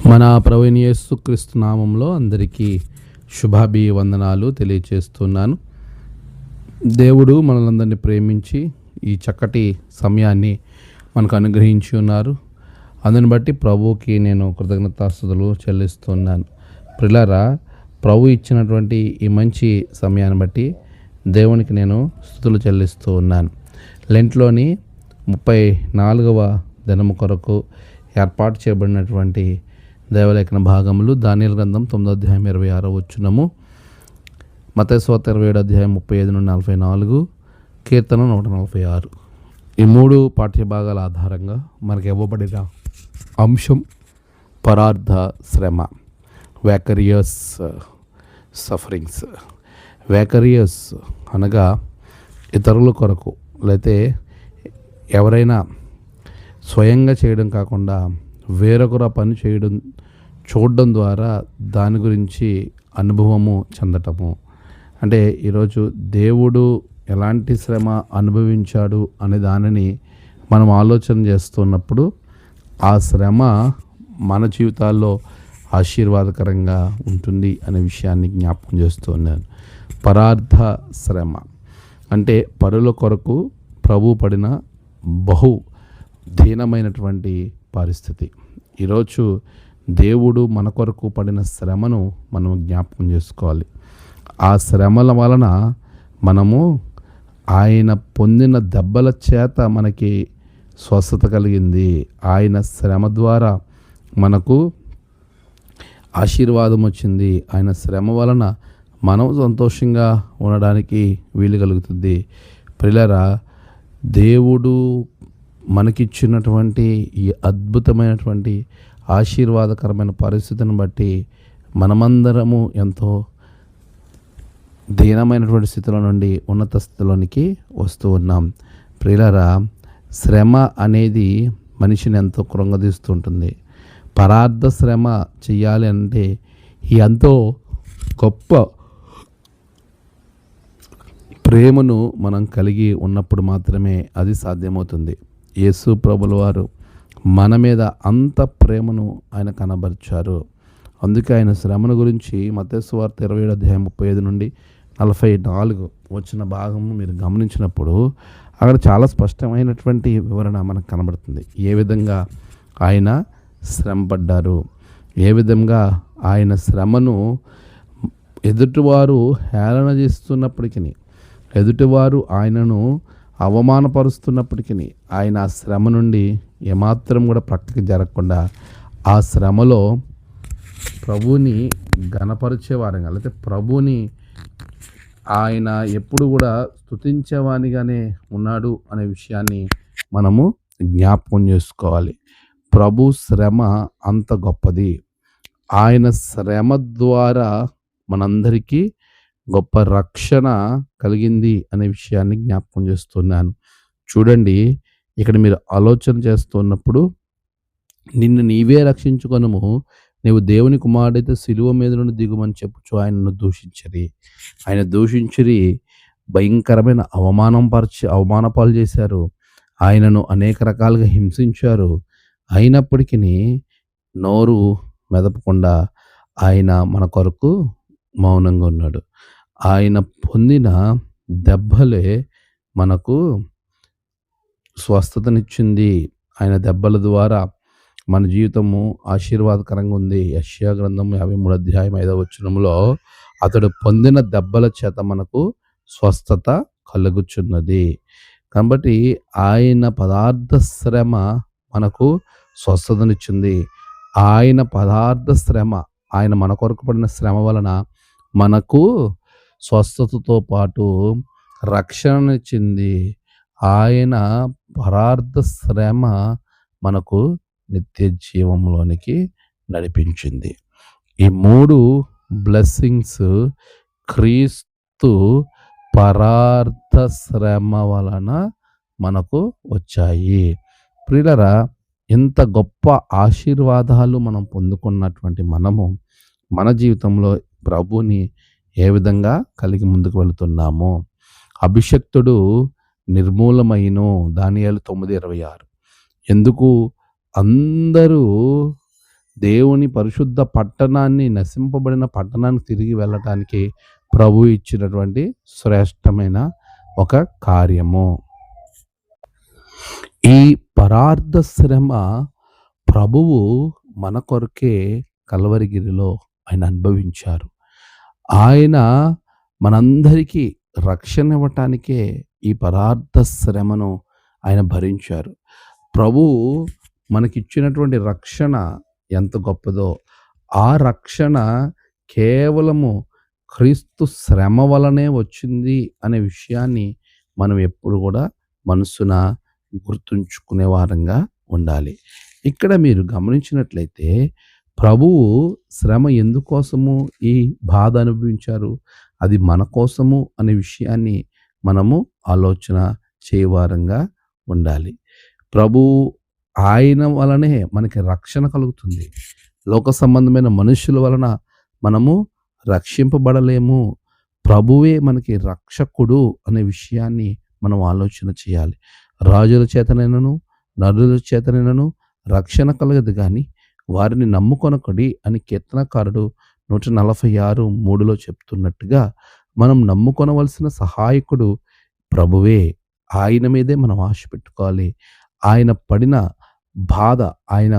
మన ప్రభువైన యేసుక్రీస్తు నామంలో అందరికీ శుభాభివందనాలు తెలియచేస్తున్నాను. దేవుడు మనలందరినీ ప్రేమించి ఈ చక్కటి సమయాన్ని మనకు అనుగ్రహించి ఉన్నారు. అందుని బట్టి ప్రభువుకి నేను కృతజ్ఞతాస్తుతులు చెల్లిస్తున్నాను. ప్రియులారా, ప్రభు ఇచ్చినటువంటి ఈ మంచి సమయాన్ని బట్టి దేవునికి నేను స్తుతులు చెల్లిస్తూ ఉన్నాను. లెంట్లోని 34వ దినము కొరకు ఏర్పాటు చేయబడినటువంటి దైవలేఖన భాగములు దానియేలు గ్రంథం 9వ అధ్యాయం 26వ వచనము, మత్తయి సువార్త 27వ అధ్యాయం 35 నుండి 44, కీర్తన 146. ఈ మూడు పాఠ్య భాగాల ఆధారంగా మనకు ఇవ్వబడిన అంశం పరార్థ శ్రమ, వేకరియస్ సఫరింగ్స్. వేకరియస్ అనగా ఇతరుల కొరకు, లేతే ఎవరైనా స్వయంగా చేయడం కాకుండా వేరొకరు ఆ పని చూడడం ద్వారా దాని గురించి అనుభవము చెందటము. అంటే ఈరోజు దేవుడు ఎలాంటి శ్రమ అనుభవించాడు అనే దానిని మనం ఆలోచన చేస్తున్నప్పుడు ఆ శ్రమ మన జీవితాల్లో ఆశీర్వాదకరంగా ఉంటుంది అనే విషయాన్ని జ్ఞాపకం చేస్తున్నాను. పరార్థ శ్రమ అంటే పరుల కొరకు ప్రభు పడిన బహు దీనమైనటువంటి పరిస్థితి. ఈరోజు దేవుడు మన కొరకు పడిన శ్రమను మనం జ్ఞాపకం చేసుకోవాలి. ఆ శ్రమల వలన మనము ఆయన పొందిన దెబ్బల చేత మనకి స్వస్థత కలిగింది. ఆయన శ్రమ ద్వారా మనకు ఆశీర్వాదం వచ్చింది. ఆయన శ్రమ వలన మనం సంతోషంగా ఉండడానికి వీలు కలుగుతుంది. ప్రియులారా, దేవుడు మనకిచ్చినటువంటి ఈ అద్భుతమైనటువంటి ఆశీర్వాదకరమైన పరిస్థితిని బట్టి మనమందరము ఎంతో దీనమైనటువంటి స్థితిలో నుండి ఉన్నత స్థితిలోనికి వస్తూ ఉన్నాం. ప్రియులారా, శ్రమ అనేది మనిషిని ఎంతో కృంగదీస్తుంటుంది. పరార్థ శ్రమ చెయ్యాలి అంటే ఎంతో గొప్ప ప్రేమను మనం కలిగి ఉన్నప్పుడు మాత్రమే అది సాధ్యమవుతుంది. యేసు ప్రభుల వారు మన మీద అంత ప్రేమను ఆయన కనబరిచారు. అందుకే ఆయన శ్రమను గురించి మత్తయి సువార్త 27వ అధ్యాయం 35 నుండి 44 వచ్చిన భాగము మీరు గమనించినప్పుడు అక్కడ చాలా స్పష్టమైనటువంటి వివరణ మనకు కనబడుతుంది. ఏ విధంగా ఆయన శ్రమపడ్డారు, ఏ విధంగా ఆయన శ్రమను ఎదుటివారు హేళన చేస్తున్నప్పటికీ, ఎదుటివారు ఆయనను అవమానపరుస్తున్నప్పటికీ ఆయన ఆ శ్రమ నుండి ఏమాత్రం కూడా ప్రక్కకి జరగకుండా ఆ శ్రమలో ప్రభువుని ఘనపరిచేవారుగా, లేకపోతే ప్రభువుని ఆయన ఎప్పుడు కూడా స్తుతించేవానిగానే ఉన్నాడు అనే విషయాన్ని మనము జ్ఞాపకం చేసుకోవాలి. ప్రభు శ్రమ అంత గొప్పది. ఆయన శ్రమ ద్వారా మనందరికీ గొప్ప రక్షణ కలిగింది అనే విషయాన్ని జ్ఞాపకం చేస్తున్నాను. చూడండి, ఇక్కడ మీరు ఆలోచన చేస్తున్నప్పుడు, నిన్ను నీవే రక్షించుకొనుము, నీవు దేవుని కుమారుడైతే సిలువ మీద నుండి దిగుమని చెప్పుచు ఆయనను దూషించిరి. ఆయన దూషించిరి, భయంకరమైన అవమానపాలు చేశారు. ఆయనను అనేక రకాలుగా హింసించారు. అయినప్పటికీ నోరు మెదపకుండా ఆయన మన కొరకు మౌనంగా ఉన్నాడు. ఆయన పొందిన దెబ్బలే మనకు స్వస్థతనిచ్చింది. ఆయన దెబ్బల ద్వారా మన జీవితము ఆశీర్వాదకరంగా ఉంది. యెషయా గ్రంథం 53వ అధ్యాయం 5వ వచనంలో అతడు పొందిన దెబ్బల చేత మనకు స్వస్థత కలుగుచున్నది. కాబట్టి ఆయన పదార్థ శ్రమ మనకు స్వస్థతనిచ్చింది. ఆయన పదార్థ శ్రమ, ఆయన మన కొరకు పడిన శ్రమ వలన మనకు స్వస్థతతో పాటు రక్షణనిచ్చింది. ఆయన పరార్థ శ్రమ మనకు నిత్య జీవంలోనికి నడిపించింది. ఈ మూడు బ్లెస్సింగ్స్ క్రీస్తు పరార్థ శ్రమ వలన మనకు వచ్చాయి. ప్రియులారా, ఇంత గొప్ప ఆశీర్వాదాలు మనం పొందుకున్నటువంటి మనము మన జీవితంలో ప్రభుని ఏ విధంగా కలిగి ముందుకు వెళుతున్నాము? అభిషక్తుడు నిర్మూలమైను, దానియేలు 9:26. ఎందుకు అందరూ దేవుని పరిశుద్ధ పట్టణాన్ని, నశింపబడిన పట్టణానికి తిరిగి వెళ్ళటానికి ప్రభు ఇచ్చినటువంటి శ్రేష్టమైన ఒక కార్యము. ఈ పరార్థ శ్రమ ప్రభువు మన కొరకే కల్వరిగిరిలో ఆయన అనుభవించారు. ఆయన మనందరికీ రక్షణ ఇవ్వటానికే ఈ పరార్థ శ్రమను ఆయన భరించారు. ప్రభువు మనకిచ్చినటువంటి రక్షణ ఎంత గొప్పదో, ఆ రక్షణ కేవలము క్రీస్తు శ్రమ వలనే వచ్చింది అనే విషయాన్ని మనం ఎప్పుడు కూడా మనసున గుర్తుంచుకునే వారంగా ఉండాలి. ఇక్కడ మీరు గమనించినట్లయితే ప్రభువు శ్రమ ఎందుకోసము ఈ బాధ అనుభవించారు, అది మన కోసము అనే విషయాన్ని మనము ఆలోచన చేయవారంగా ఉండాలి. ప్రభువు ఆయన వలనే మనకి రక్షణ కలుగుతుంది. లోక సంబంధమైన మనుషుల వలన మనము రక్షింపబడలేము. ప్రభువే మనకి రక్షకుడు అనే విషయాన్ని మనం ఆలోచన చేయాలి. రాజుల చేతనైనను నరుల చేతనైనను రక్షణ కలగదు కానీ వారిని నమ్ముకొనకుడి అని కీర్తనకారుడు 146:3 చెప్తున్నట్టుగా మనం నమ్ముకొనవలసిన సహాయకుడు ప్రభువే. ఆయన మీదే మనం ఆశ పెట్టుకోవాలి. ఆయన పడిన బాధ, ఆయన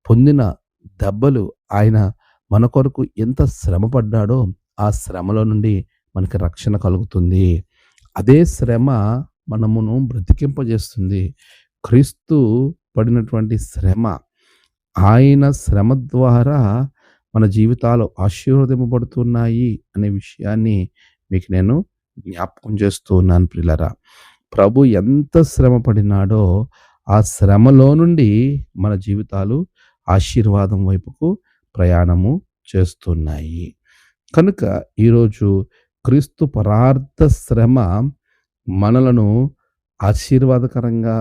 పొందిన దెబ్బలు, ఆయన మన కొరకు ఎంత శ్రమ పడ్డాడో ఆ శ్రమలో నుండి మనకి రక్షణ కలుగుతుంది. అదే శ్రమ మనమును బ్రతికింపజేస్తుంది. క్రీస్తు పడినటువంటి శ్రమ, ఆయన శ్రమ ద్వారా మన జీవితాలు ఆశీర్వదింపబడుతున్నాయి అనే విషయాన్ని మీకు నేను జ్ఞాపకం చేస్తూ ఉన్నాను ప్రియులారా. ప్రభు ఎంత శ్రమ పడినాడో ఆ శ్రమలో నుండి మన జీవితాలు ఆశీర్వాదం వైపుకు ప్రయాణము చేస్తున్నాయి. కనుక ఈరోజు క్రీస్తు పరార్థ శ్రమ మనలను ఆశీర్వాదకరంగా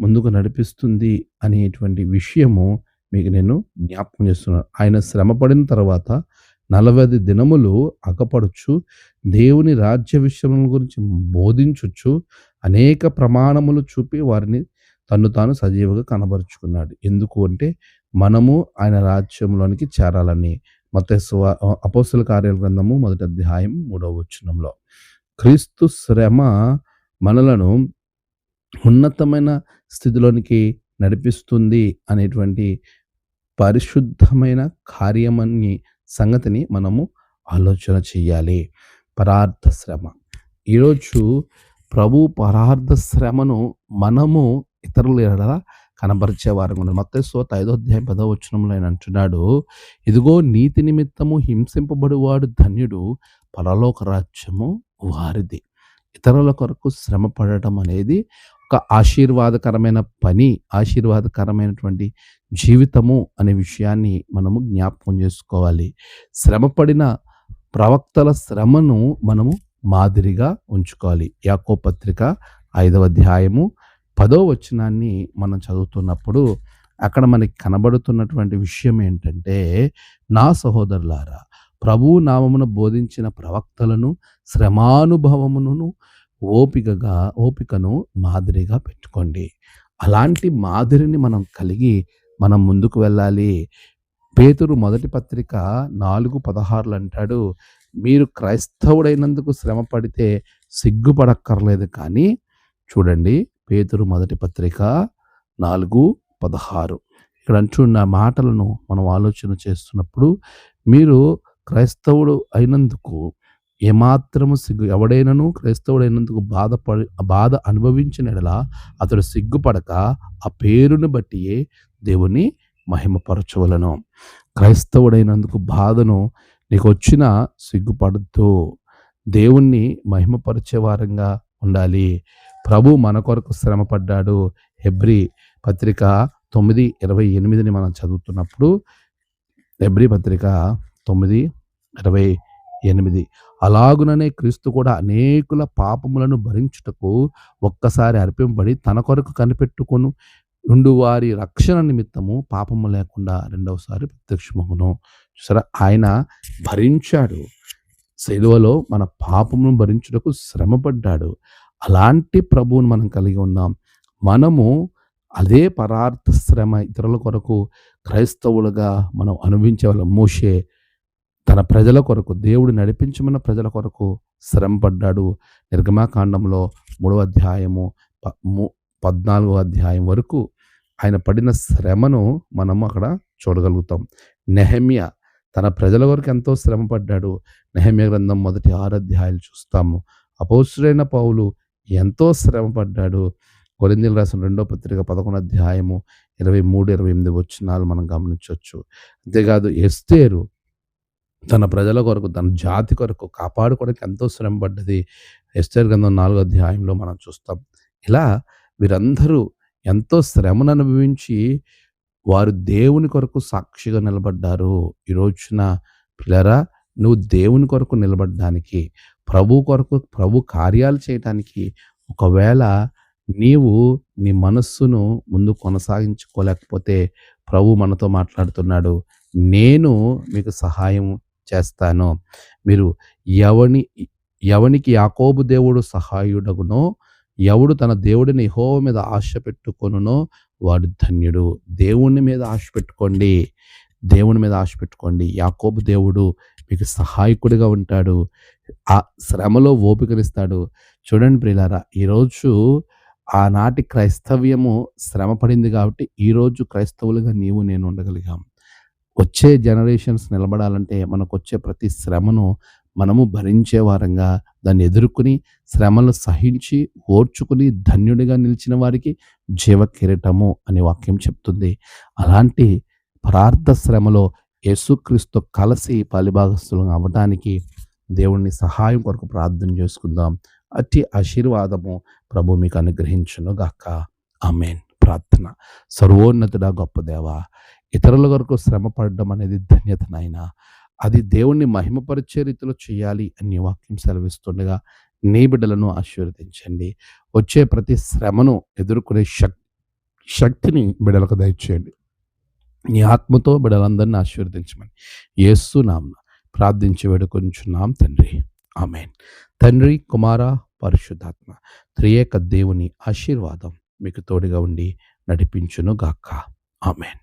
ముందుకు నడిపిస్తుంది అనేటువంటి విషయము మీకు నేను జ్ఞాపకం చేస్తున్నాను. ఆయన శ్రమ పడిన తర్వాత 40 దినములు అగపడుచు దేవుని రాజ్య విషయముల గురించి బోధించుచు అనేక ప్రమాణములు చూపి వారిని తన్ను తాను సజీవంగా కనబరుచుకున్నాడు. ఎందుకు అంటే మనము ఆయన రాజ్యంలోనికి చేరాలని. మత్తయి అపోస్తలుల కార్యాల గ్రంథము 1వ అధ్యాయం 3వ వచనంలో క్రీస్తు శ్రమ మనలను ఉన్నతమైన స్థితిలోనికి నడిపిస్తుంది అనేటువంటి పరిశుద్ధమైన కార్యమని సంగతిని మనము ఆలోచన చేయాలి. పరార్థ శ్రమ. ఈరోజు ప్రభు పరార్థ శ్రమను మనము ఇతరుల ఎడల కనబరిచే వారంగా ఉన్నారు. మత్తయి 5వ అధ్యాయం 10వ వచనంలో ఆయన అంటున్నాడు, ఇదిగో నీతి నిమిత్తము హింసింపబడువాడు ధన్యుడు, పరలోక రాజ్యము వారిది. ఇతరుల కొరకు శ్రమ పడటం అనేది ఒక ఆశీర్వాదకరమైన పని, ఆశీర్వాదకరమైనటువంటి జీవితము అనే విషయాన్ని మనము జ్ఞాపకం చేసుకోవాలి. శ్రమపడిన ప్రవక్తల శ్రమను మనము మాదిరిగా ఉంచుకోవాలి. యాకోబు పత్రిక 5వ అధ్యాయము 10వ వచనాన్ని మనం చదువుతున్నప్పుడు అక్కడ మనకి కనబడుతున్నటువంటి విషయం ఏంటంటే, నా సహోదరులారా, ప్రభువు నామమున బోధించిన ప్రవక్తలను శ్రమానుభవమును ఓపికను మాదిరిగా పెట్టుకోండి. అలాంటి మాదిరిని మనం కలిగి మనం ముందుకు వెళ్ళాలి. పేతురు మొదటి పత్రిక 4:16 అంటాడు, మీరు క్రైస్తవుడైనందుకు శ్రమ పడితే సిగ్గుపడక్కర్లేదు. కానీ చూడండి, పేతురు మొదటి పత్రిక 4:16 ఇక్కడ అంటున్న మాటలను మనం ఆలోచన చేస్తున్నప్పుడు, మీరు క్రైస్తవుడు అయినందుకు ఏమాత్రము ఎవడైనను క్రైస్తవుడైనందుకు బాధ అనుభవించిన ఎడల అతడు సిగ్గుపడక ఆ పేరును బట్టియే దేవుని మహిమపరచవలను. క్రైస్తవుడైనందుకు బాధను నీకు వచ్చిన సిగ్గుపడద్దు. దేవుణ్ణి మహిమపరిచే వారంగా ఉండాలి. ప్రభు మన కొరకు శ్రమ పడ్డాడు. హెబ్రీ పత్రిక 9:28 మనం చదువుతున్నప్పుడు, హెబ్రీ పత్రిక 9:28 అలాగుననే క్రీస్తు కూడా అనేకుల పాపములను భరించుటకు ఒక్కసారి అర్పింపబడి తన కొరకు కనిపెట్టుకొను ఉండు వారి రక్షణ నిమిత్తము పాపము లేకుండా రెండవసారి ప్రత్యక్షమగును. చూసారా, ఆయన భరించాడు. సిలువలో మన పాపమును భరించుటకు శ్రమపడ్డాడు. అలాంటి ప్రభువును మనం కలిగి ఉన్నాం. మనము అదే పరార్థ శ్రమ ఇతరుల కొరకు క్రైస్తవులుగా మనం అనుభవించే వాళ్ళం. మోషే తన ప్రజల కొరకు, దేవుడు నడిపించమన్న ప్రజల కొరకు శ్రమ పడ్డాడు. నిర్గమాకాండంలో 3వ అధ్యాయము ప ము 14వ అధ్యాయం వరకు ఆయన పడిన శ్రమను మనం అక్కడ చూడగలుగుతాం. నెహెమ్యా తన ప్రజల కొరకు ఎంతో శ్రమ పడ్డాడు. నెహెమ్యా గ్రంథం మొదటి 6 అధ్యాయాలు చూస్తాము. అపొస్తలుడైన పౌలు ఎంతో శ్రమ పడ్డాడు. కొరింథీయులకు రాసిన 2వ పత్రిక 11వ అధ్యాయము 23, 28 వచనాలు మనం గమనించొచ్చు. అంతేకాదు ఎస్తేరు తన ప్రజల కొరకు, తన జాతి కొరకు కాపాడుకోవడానికి ఎంతో శ్రమ పడ్డది. ఎస్తేరు గ్రంథం 4వ అధ్యాయంలో మనం చూస్తాం. ఇలా వీరందరూ ఎంతో శ్రమను అనుభవించి వారు దేవుని కొరకు సాక్షిగా నిలబడ్డారు. ఈ రోజున పిల్లరా, నువ్వు దేవుని కొరకు నిలబడడానికి, ప్రభు కొరకు, ప్రభు కార్యాలు చేయటానికి ఒకవేళ నీవు నీ మనస్సును ముందు కొనసాగించుకోలేకపోతే ప్రభు మనతో మాట్లాడుతున్నాడు. నేను మీకు సహాయం చేస్తాను. మీరు ఎవనికి యాకోబు దేవుడు సహాయుడగునో, ఎవడు తన దేవుడిని యెహోవా మీద ఆశ పెట్టుకొనునో వాడు ధన్యుడు. దేవుని మీద ఆశ పెట్టుకోండి. దేవుని మీద ఆశ పెట్టుకోండి. యాకోబు దేవుడు మీకు సహాయకుడిగా ఉంటాడు. ఆ శ్రమలో ఓపికనిస్తాడు. చూడండి ప్రియులారా, ఈరోజు ఆనాటి క్రైస్తవ్యము శ్రమ పడింది కాబట్టి ఈరోజు క్రైస్తవులుగా నీవు నేను ఉండగలిగాం. వచ్చే జనరేషన్స్ నిలబడాలంటే మనకొచ్చే ప్రతి శ్రమను మనము భరించే వారంగా, దాన్ని ఎదుర్కొని శ్రమలు సహించి ఓర్చుకుని ధన్యుడిగా నిలిచిన వారికి జీవ కిరీటము అనే వాక్యం చెప్తుంది. అలాంటి ప్రార్థ శ్రమలో యేసుక్రీస్తు కలిసి పాలిభాగస్తులు అవ్వటానికి దేవుని సహాయం కొరకు ప్రార్థన చేసుకుందాం. అట్టి ఆశీర్వాదము ప్రభు మీకు అనుగ్రహించును గాక. ఆమేన్. ప్రార్థన. సర్వోన్నతుడా గొప్ప దేవా, ఇతరుల కొరకు శ్రమ పడడం అనేది ధన్యత నాయనా. అది దేవుణ్ణి మహిమపరిచే రీతిలో చేయాలి అని వాక్యం సెలవిస్తుండగా నీ బిడ్డలను ఆశీర్వదించండి. వచ్చే ప్రతి శ్రమను ఎదుర్కొనే శక్తిని బిడ్డలకు దయచేయండి. నీ ఆత్మతో బిడ్డలందరినీ ఆశీర్వదించమని యేసు నామమున ప్రార్థించి వేడుకొంచున్నాం తండ్రి. ఆమేన్. తండ్రి, కుమార, పరిశుద్ధాత్మ త్రియేక దేవుని ఆశీర్వాదం మీకు తోడుగా ఉండి నడిపించును గాక. ఆమేన్.